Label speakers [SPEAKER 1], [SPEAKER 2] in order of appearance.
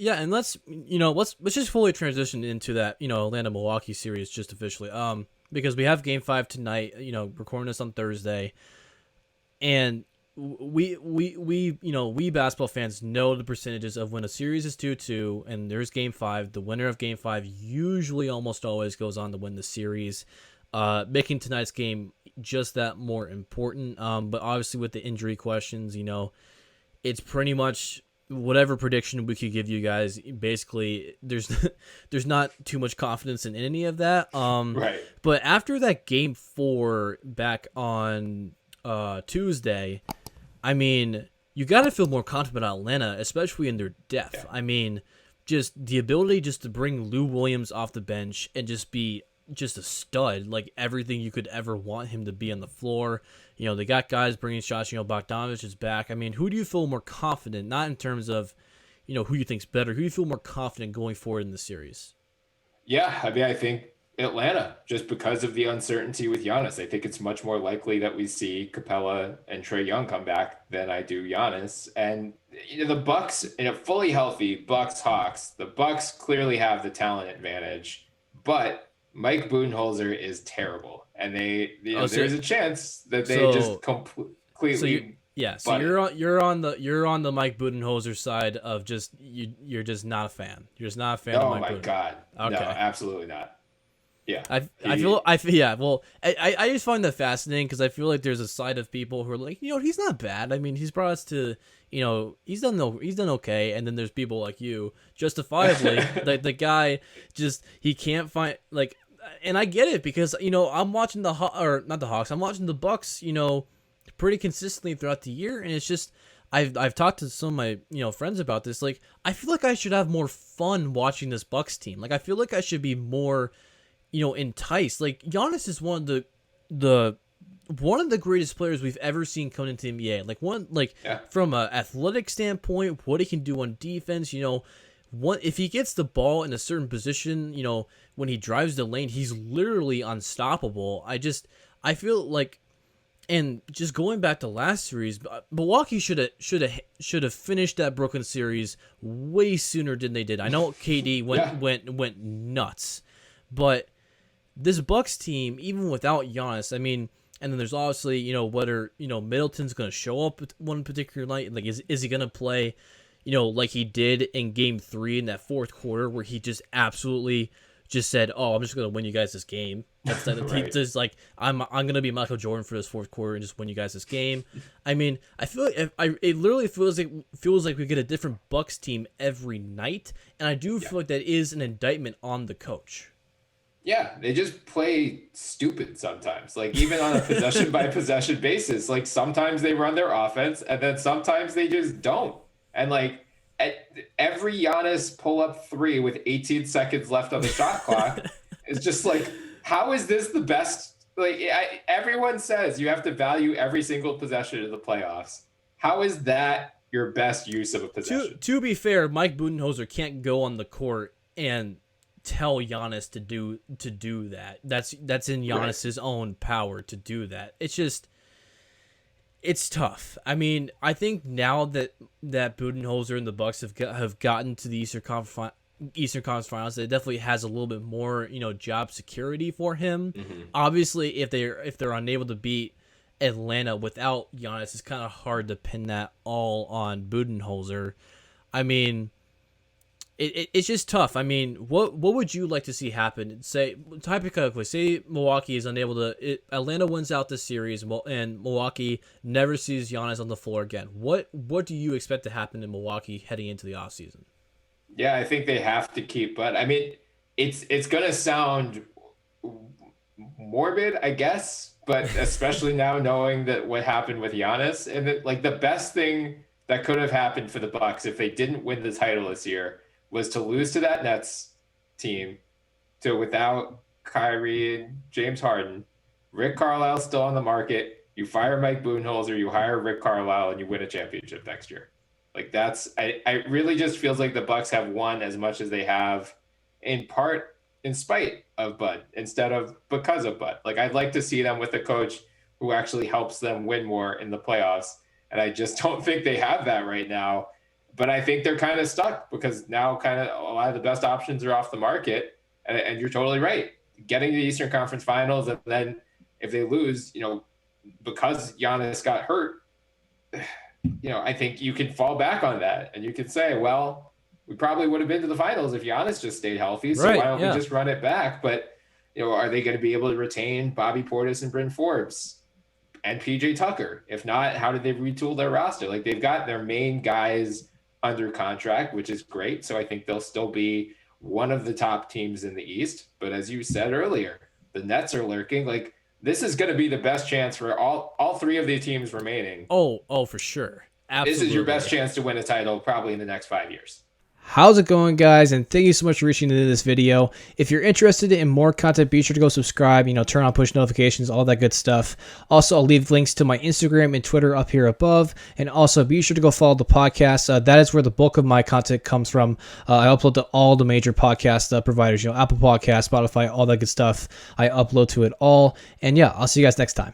[SPEAKER 1] Yeah, and let's just fully transition into that, Atlanta Milwaukee series just officially. Because we have Game 5 tonight. Recording this on Thursday, and we basketball fans know the percentages of when a series is 2-2 and there's Game 5. The winner of Game 5 usually almost always goes on to win the series, making tonight's game just that more important. But obviously with the injury questions, it's pretty much whatever prediction we could give you guys. Basically, there's not too much confidence in any of that.
[SPEAKER 2] Right.
[SPEAKER 1] But after that Game 4 back on Tuesday, I mean, you got to feel more confident about Atlanta, especially in their depth.
[SPEAKER 2] Yeah.
[SPEAKER 1] I mean, just the ability just to bring Lou Williams off the bench and just be just a stud, like everything you could ever want him to be on the floor. They got guys bringing shots. Bogdanovich is back. I mean, who do you feel more confident? Not in terms of, who you think's better. Who do you feel more confident going forward in the series?
[SPEAKER 2] Yeah, I mean, I think Atlanta, just because of the uncertainty with Giannis. I think it's much more likely that we see Capella and Trae Young come back than I do Giannis. And the Bucks, in a fully healthy Bucks-Hawks, the Bucks clearly have the talent advantage, but Mike Budenholzer is terrible. And there's a chance that they just completely.
[SPEAKER 1] So you're on the Mike Budenholzer side of just you're just not a fan. You're just not a fan of Mike Budenholzer.
[SPEAKER 2] Oh my God. Okay. No, absolutely not. Yeah.
[SPEAKER 1] Well, I just find that fascinating because I feel like there's a side of people who are like, he's not bad. I mean, he's brought us to, he's done okay. And then there's people like you, justifiably, like the guy just, he can't find, like, and I get it because, I'm watching not the Hawks, I'm watching the Bucks, pretty consistently throughout the year. And it's just, I've talked to some of my, friends about this. Like, I feel like I should have more fun watching this Bucks team. Like, I feel like I should be more, enticed. Like, Giannis is one of the greatest players we've ever seen come into the NBA. From an athletic standpoint, what he can do on defense, if he gets the ball in a certain position, when he drives the lane, he's literally unstoppable. I feel like, and just going back to last series, Milwaukee should have finished that Brooklyn series way sooner than they did. I know KD went nuts, but this Bucks team, even without Giannis, I mean, and then there's obviously, whether, Middleton's going to show up one particular night. Like, is he going to play, like he did in Game 3 in that fourth quarter where he just absolutely just said, "Oh, I'm just going to win you guys this game." That's right. He just like, I'm going to be Michael Jordan for this fourth quarter and just win you guys this game. I mean, I feel like it literally feels like we get a different Bucks team every night, and I do feel like that is an indictment on the coach.
[SPEAKER 2] Yeah, they just play stupid sometimes. Like, even on a possession by possession basis, like sometimes they run their offense and then sometimes they just don't. And like every Giannis pull up 3 with 18 seconds left on the shot clock is just like, how is this the best? Like, everyone says you have to value every single possession in the playoffs. How is that your best use of a possession?
[SPEAKER 1] To be fair, Mike Budenholzer can't go on the court and tell Giannis to do that. That's in Giannis's own power to do that. It's tough. I mean, I think now that Budenholzer and the Bucks have gotten to the Eastern Conference Finals, it definitely has a little bit more, job security for him.
[SPEAKER 2] Mm-hmm.
[SPEAKER 1] Obviously, if they're unable to beat Atlanta without Giannis, it's kind of hard to pin that all on Budenholzer. I mean, it's just tough. I mean, what would you like to see happen? Say, hypothetically, say Milwaukee is unable to. Atlanta wins out this series, and Milwaukee never sees Giannis on the floor again. What do you expect to happen in Milwaukee heading into the offseason?
[SPEAKER 2] Yeah, I think they have to keep. But I mean, it's gonna sound morbid, I guess. But especially now knowing that what happened with Giannis, and that, like, the best thing that could have happened for the Bucks if they didn't win the title this year was to lose to that Nets team, to without Kyrie and James Harden. Rick Carlisle's still on the market. You fire Mike Budenholzer, you hire Rick Carlisle, and you win a championship next year. Like, I really just feels like the Bucks have won as much as they have, in part in spite of Bud instead of because of Bud. Like, I'd like to see them with a coach who actually helps them win more in the playoffs. And I just don't think they have that right now. but I think they're kind of stuck because now kind of a lot of the best options are off the market. And you're totally right. Getting to the Eastern Conference Finals, and then if they lose, because Giannis got hurt, I think you can fall back on that and you can say, well, we probably would have been to the finals if Giannis just stayed healthy. So why don't we just run it back? But, are they going to be able to retain Bobby Portis and Bryn Forbes and PJ Tucker? If not, how did they retool their roster? Like, they've got their main guys under contract, which is great. So I think they'll still be one of the top teams in the East. But as you said earlier, the Nets are lurking. Like, this is going to be the best chance for all three of the teams remaining.
[SPEAKER 1] Oh, for sure. Absolutely.
[SPEAKER 2] This is your best chance to win a title probably in the next 5 years.
[SPEAKER 1] How's it going, guys? And thank you so much for reaching into this video. If you're interested in more content, be sure to go subscribe, turn on push notifications, all that good stuff. Also, I'll leave links to my Instagram and Twitter up here above. And also, be sure to go follow the podcast. That is where the bulk of my content comes from. I upload to all the major podcast providers, Apple Podcasts, Spotify, all that good stuff. I upload to it all. And yeah, I'll see you guys next time.